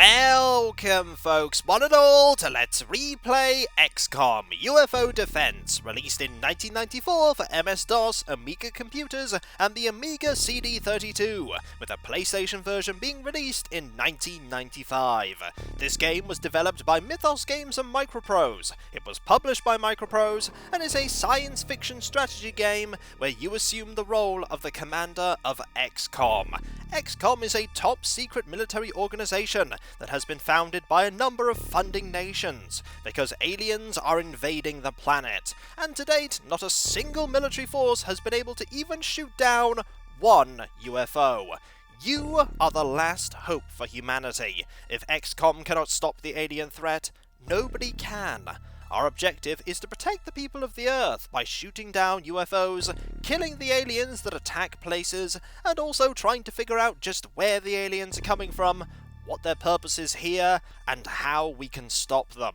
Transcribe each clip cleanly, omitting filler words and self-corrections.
Welcome, folks, one and all, to Let's Replay XCOM UFO Defense, released in 1994 for MS-DOS, Amiga computers, and the Amiga CD32, with a PlayStation version being released in 1995. This game was developed by Mythos Games and Microprose. It was published by Microprose, and is a science fiction strategy game where you assume the role of the commander of XCOM. XCOM is a top-secret military organization that has been founded by a number of funding nations, because aliens are invading the planet, and to date, not a single military force has been able to even shoot down one UFO. You are the last hope for humanity. If XCOM cannot stop the alien threat, nobody can. Our objective is to protect the people of the Earth by shooting down UFOs, killing the aliens that attack places, and also trying to figure out just where the aliens are coming from, what their purpose is here, and how we can stop them.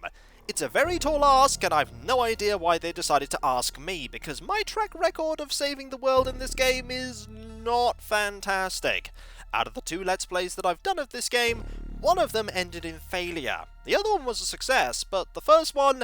It's a very tall ask, and I've no idea why they decided to ask me, because my track record of saving the world in this game is not fantastic. Out of the two Let's Plays that I've done of this game, one of them ended in failure. The other one was a success, but the first one,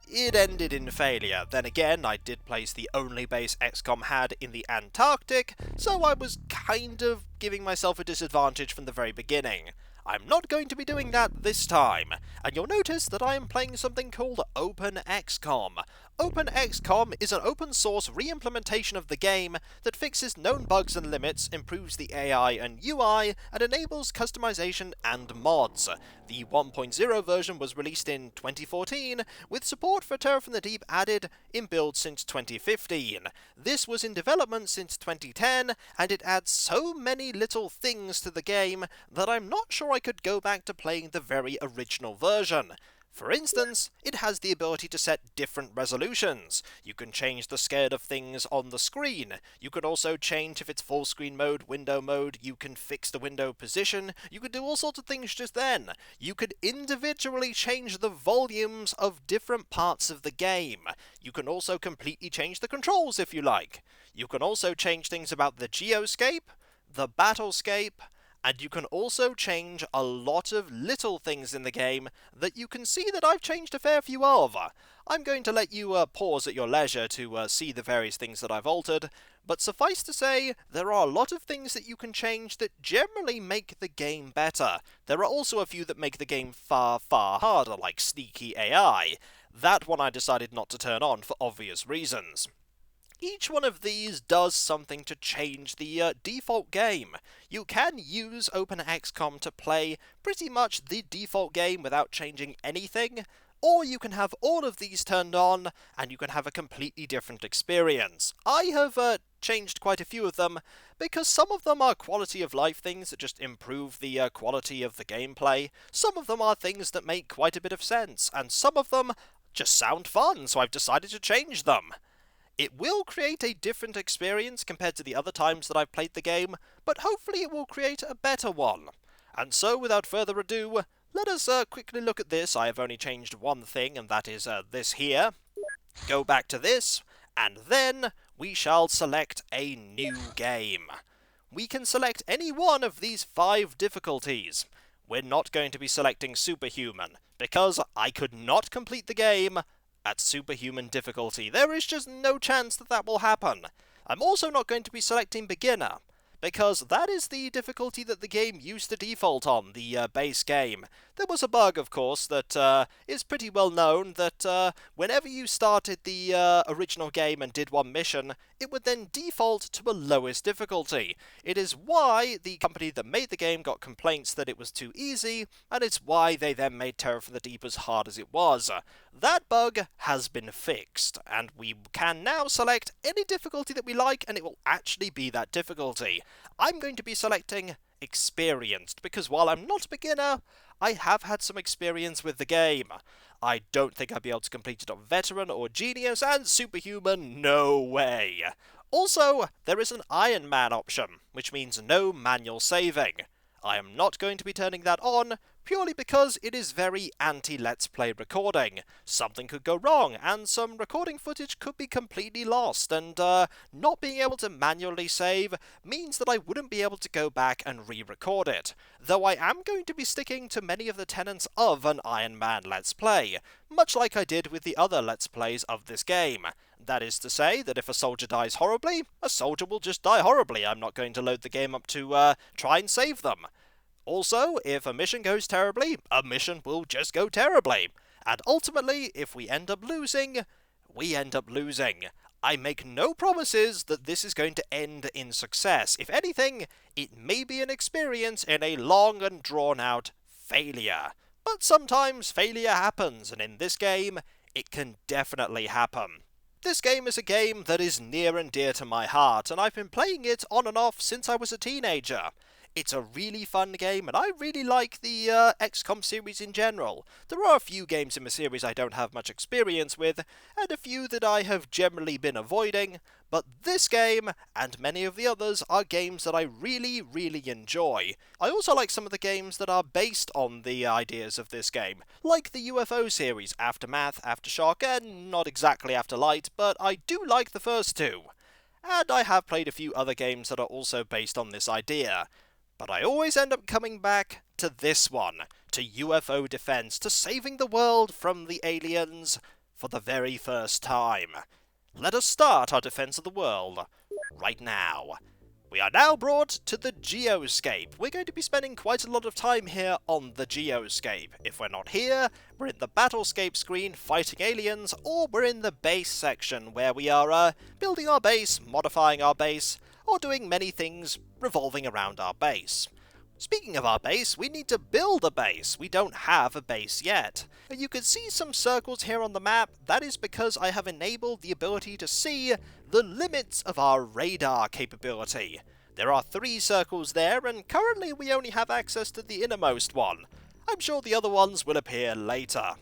it ended in failure. Then again, I did place the only base XCOM had in the Antarctic, so I was kind of giving myself a disadvantage from the very beginning. I'm not going to be doing that this time, and you'll notice that I am playing something called OpenXCOM. OpenXCOM is an open-source re-implementation of the game that fixes known bugs and limits, improves the AI and UI, and enables customization and mods. The 1.0 version was released in 2014, with support for Terror from the Deep added in build since 2015. This was in development since 2010, and it adds so many little things to the game that I'm not sure I could go back to playing the very original version. For instance, it has the ability to set different resolutions. You can change the scale of things on the screen. You can also change if it's full screen mode, window mode. You can fix the window position. You can do all sorts of things just then. You could individually change the volumes of different parts of the game. You can also completely change the controls if you like. You can also change things about the Geo Escape, the Battlescape, and you can also change a lot of little things in the game that you can see that I've changed a fair few of. I'm going to let you pause at your leisure to see the various things that I've altered, but suffice to say, there are a lot of things that you can change that generally make the game better. There are also a few that make the game far, far harder, like sneaky AI. That one I decided not to turn on for obvious reasons. Each one of these does something to change the default game. You can use OpenXCOM to play pretty much the default game without changing anything, or you can have all of these turned on, and you can have a completely different experience. I have changed quite a few of them, because some of them are quality of life things that just improve the quality of the gameplay, some of them are things that make quite a bit of sense, and some of them just sound fun, so I've decided to change them. It will create a different experience compared to the other times that I've played the game, but hopefully it will create a better one. And so, without further ado, let us quickly look at this. I have only changed one thing, and that is this here. Go back to this, and then we shall select a new game. We can select any one of these 5 difficulties. We're not going to be selecting Superhuman, because I could not complete the game at superhuman difficulty. There is just no chance that that will happen. I'm also not going to be selecting beginner, because that is the difficulty that the game used to default on, the base game. There was a bug, of course, that is pretty well known, that whenever you started the original game and did one mission, it would then default to a lowest difficulty. It is why the company that made the game got complaints that it was too easy, and it's why they then made Terror from the Deep as hard as it was. That bug has been fixed, and we can now select any difficulty that we like, and it will actually be that difficulty. I'm going to be selecting Experienced, because while I'm not a beginner, I have had some experience with the game. I don't think I'd be able to complete it on Veteran or Genius, and Superhuman, no way. Also, there is an Iron Man option, which means no manual saving. I am not going to be turning that on, purely because it is very anti-Let's Play recording. Something could go wrong, and some recording footage could be completely lost, and not being able to manually save means that I wouldn't be able to go back and re-record it. Though I am going to be sticking to many of the tenets of an Iron Man Let's Play, much like I did with the other Let's Plays of this game. That is to say that if a soldier dies horribly, a soldier will just die horribly. I'm not going to load the game up to try and save them. Also, if a mission goes terribly, a mission will just go terribly. And ultimately, if we end up losing, we end up losing. I make no promises that this is going to end in success. If anything, it may be an experience in a long and drawn-out failure. But sometimes failure happens, and in this game, it can definitely happen. This game is a game that is near and dear to my heart, and I've been playing it on and off since I was a teenager. It's a really fun game, and I really like the XCOM series in general. There are a few games in the series I don't have much experience with, and a few that I have generally been avoiding, but this game, and many of the others, are games that I really, really enjoy. I also like some of the games that are based on the ideas of this game, like the UFO series, Aftermath, Aftershock, and not exactly Afterlight, but I do like the first two. And I have played a few other games that are also based on this idea. But I always end up coming back to this one, to UFO defense, to saving the world from the aliens for the very first time. Let us start our defense of the world right now. We are now brought to the Geo Escape. We're going to be spending quite a lot of time here on the Geo Escape. If we're not here, we're in the Battlescape screen fighting aliens, or we're in the base section where we are building our base, modifying our base, or doing many things revolving around our base. Speaking of our base, we need to build a base. We don't have a base yet. You can see some circles here on the map. That is because I have enabled the ability to see the limits of our radar capability. There are 3 circles there, and currently we only have access to the innermost one. I'm sure the other ones will appear later.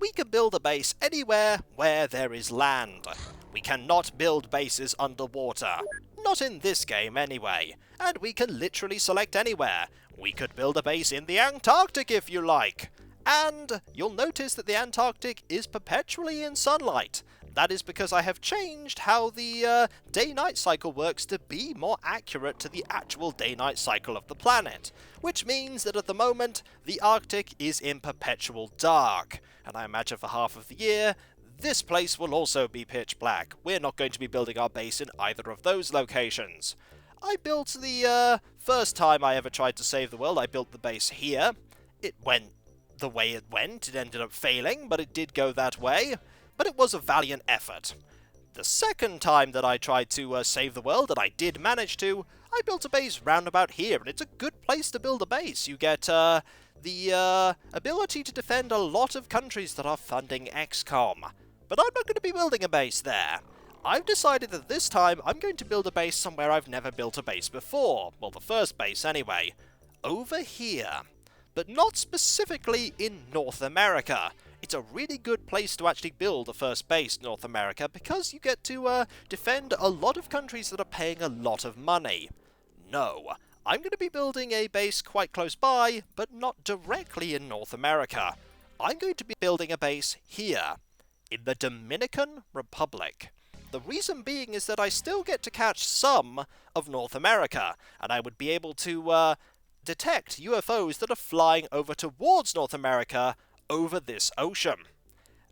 We can build a base anywhere where there is land. We cannot build bases underwater. Not in this game anyway. And we can literally select anywhere. We could build a base in the Antarctic if you like. And you'll notice that the Antarctic is perpetually in sunlight. That is because I have changed how the day-night cycle works to be more accurate to the actual day-night cycle of the planet. Which means that at the moment, the Arctic is in perpetual dark. And I imagine for half of the year, this place will also be pitch black. We're not going to be building our base in either of those locations. I built the first time I ever tried to save the world, I built the base here. It went the way it went. It ended up failing, but it did go that way. But it was a valiant effort. The second time that I tried to save the world, and I did manage to, I built a base round about here, and it's a good place to build a base. You get the ability to defend a lot of countries that are funding XCOM. But I'm not going to be building a base there. I've decided that this time I'm going to build a base somewhere I've never built a base before. Well, the first base anyway. Over here. But not specifically in North America. It's a really good place to actually build a first base in North America because you get to defend a lot of countries that are paying a lot of money. No, I'm going to be building a base quite close by, but not directly in North America. I'm going to be building a base here, in the Dominican Republic. The reason being is that I still get to catch some of North America, and I would be able to detect UFOs that are flying over towards North America over this ocean.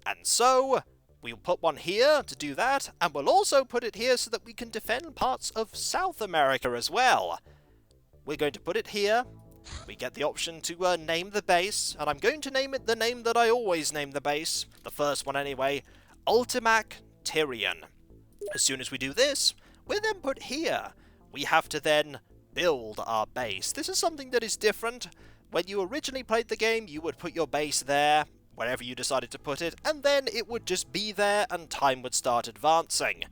And so, we'll put one here to do that, and we'll also put it here so that we can defend parts of South America as well. We're going to put it here. We get the option to name the base, and I'm going to name it the name that I always name the base, the first one anyway, Ultimac Tyrion. As soon as we do this, we're then put here. We have to then build our base. This is something that is different. When you originally played the game, you would put your base there, wherever you decided to put it, and then it would just be there and time would start advancing.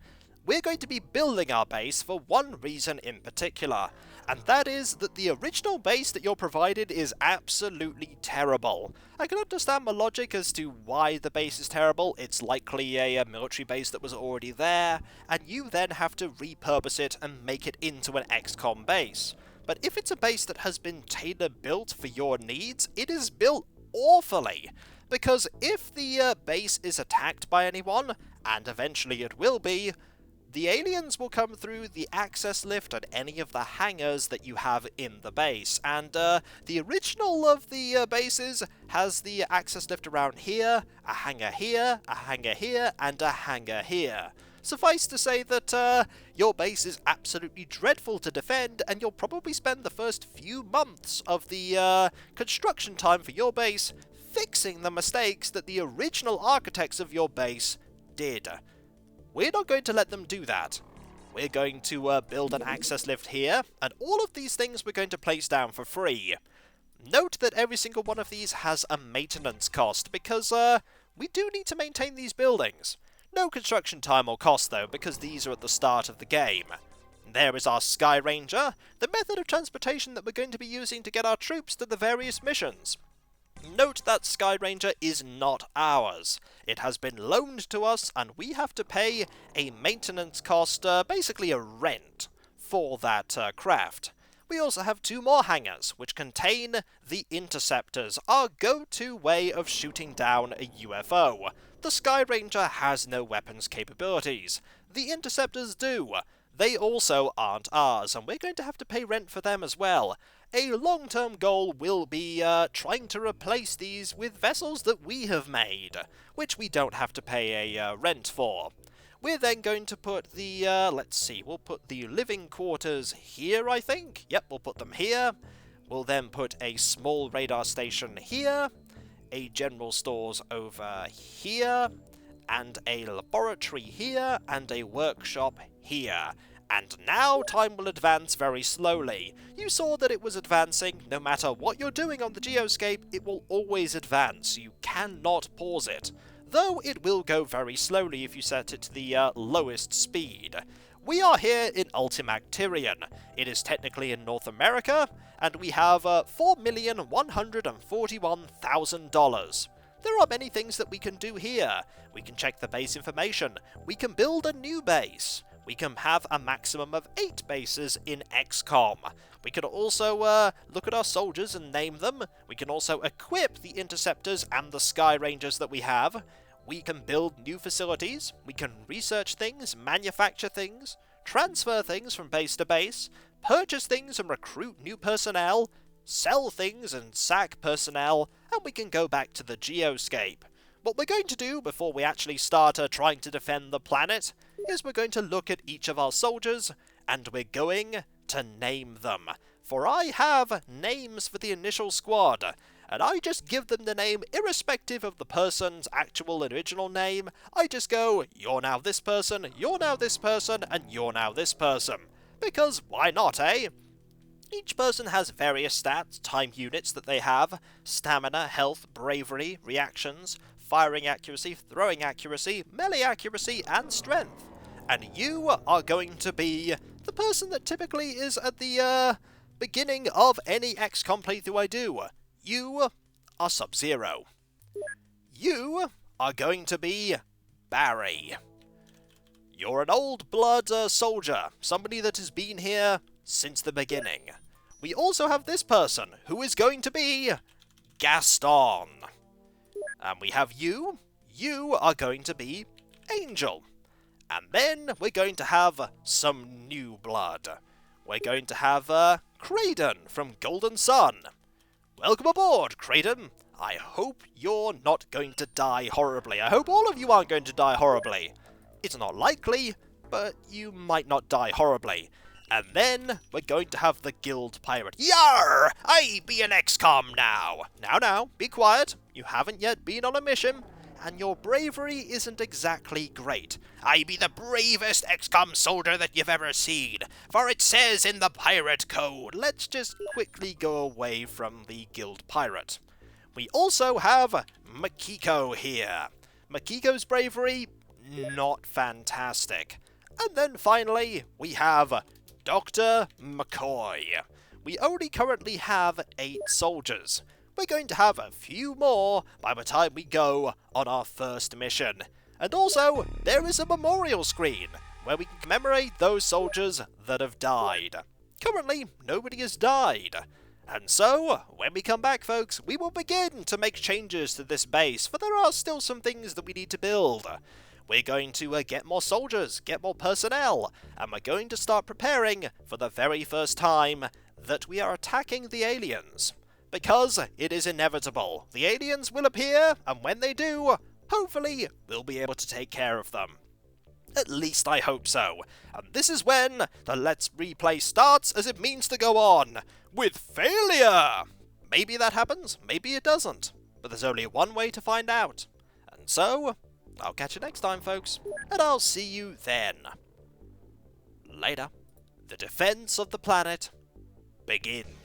We're going to be building our base for one reason in particular, and that is that the original base that you're provided is absolutely terrible. I can understand the logic as to why the base is terrible. It's likely a military base that was already there, and you then have to repurpose it and make it into an XCOM base. but if it's a base that has been tailor-built for your needs, it is built awfully. Because if the base is attacked by anyone, and eventually it will be, the aliens will come through the access lift and any of the hangars that you have in the base. And the original of the bases has the access lift around here, a hangar here, a hangar here, and a hangar here. Suffice to say that your base is absolutely dreadful to defend, and you'll probably spend the first few months of the construction time for your base fixing the mistakes that the original architects of your base did. We're not going to let them do that. We're going to build an access lift here, and all of these things we're going to place down for free. Note that every single one of these has a maintenance cost, because we do need to maintain these buildings. No construction time or cost though, because these are at the start of the game. There is our Sky Ranger, the method of transportation that we're going to be using to get our troops to the various missions. Note that Sky Ranger is not ours. It has been loaned to us, and we have to pay a maintenance cost, basically a rent, for that craft. We also have 2 more hangars, which contain the Interceptors, our go-to way of shooting down a UFO. The Sky Ranger has no weapons capabilities. The Interceptors do. They also aren't ours, and we're going to have to pay rent for them as well. A long-term goal will be trying to replace these with vessels that we have made, which we don't have to pay a rent for. We're then going to put the, let's see, we'll put the living quarters here, I think. Yep, we'll put them here. We'll then put a small radar station here, a general stores over here, and a laboratory here, and a workshop here. And now time will advance very slowly. You saw that it was advancing. No matter what you're doing on the Geo Escape, it will always advance. You cannot pause it. Though it will go very slowly if you set it to the lowest speed. We are here in Ultimactirion. It is technically in North America, and we have $4,141,000. There are many things that we can do here. We can check the base information. We can build a new base. We can have a maximum of 8 bases in XCOM. We can also look at our soldiers and name them. We can also equip the Interceptors and the Sky Rangers that we have. We can build new facilities. We can research things, manufacture things, transfer things from base to base, purchase things and recruit new personnel, sell things and sack personnel, and we can go back to the Geo Escape. What we're going to do before we actually start trying to defend the planet is we're going to look at each of our soldiers, and we're going to name them. For I have names for the initial squad, and I just give them the name irrespective of the person's actual original name. I just go, you're now this person, you're now this person, and you're now this person. Because why not, eh? Each person has various stats, time units that they have, stamina, health, bravery, reactions, firing accuracy, throwing accuracy, melee accuracy, and strength. And you are going to be the person that typically is at the beginning of any XCOM playthrough I do. You are Sub-Zero. You are going to be Barry. You're an old blood soldier, somebody that has been here since the beginning. We also have this person, who is going to be Gaston. And we have you. You are going to be Angel. And then we're going to have some new blood. We're going to have Kraden from Golden Sun. Welcome aboard, Kraden. I hope you're not going to die horribly. I hope all of you aren't going to die horribly. It's not likely, but you might not die horribly. And then we're going to have the Guild Pirate. Yarr! I be an XCOM now! Now, be quiet. You haven't yet been on a mission, and your bravery isn't exactly great. I be the bravest XCOM soldier that you've ever seen, for it says in the pirate code. Let's just quickly go away from the Guild Pirate. We also have Makiko here. Makiko's bravery, not fantastic. And then finally, we have Dr. McCoy. We only currently have 8 soldiers. We're going to have a few more by the time we go on our first mission. And also, there is a memorial screen where we can commemorate those soldiers that have died. currently nobody has died. And so, when we come back, folks, we will begin to make changes to this base, for there are still some things that we need to build. We're going to get more soldiers, get more personnel, and we're going to start preparing for the very first time that we are attacking the aliens. Because it is inevitable. The aliens will appear, and when they do, hopefully we'll be able to take care of them. At least I hope so. And this is when the Let's Replay starts, as it means to go on with failure! Maybe that happens, maybe it doesn't. But there's only one way to find out. And so, I'll catch you next time, folks. And I'll see you then. Later. The defense of the planet begins.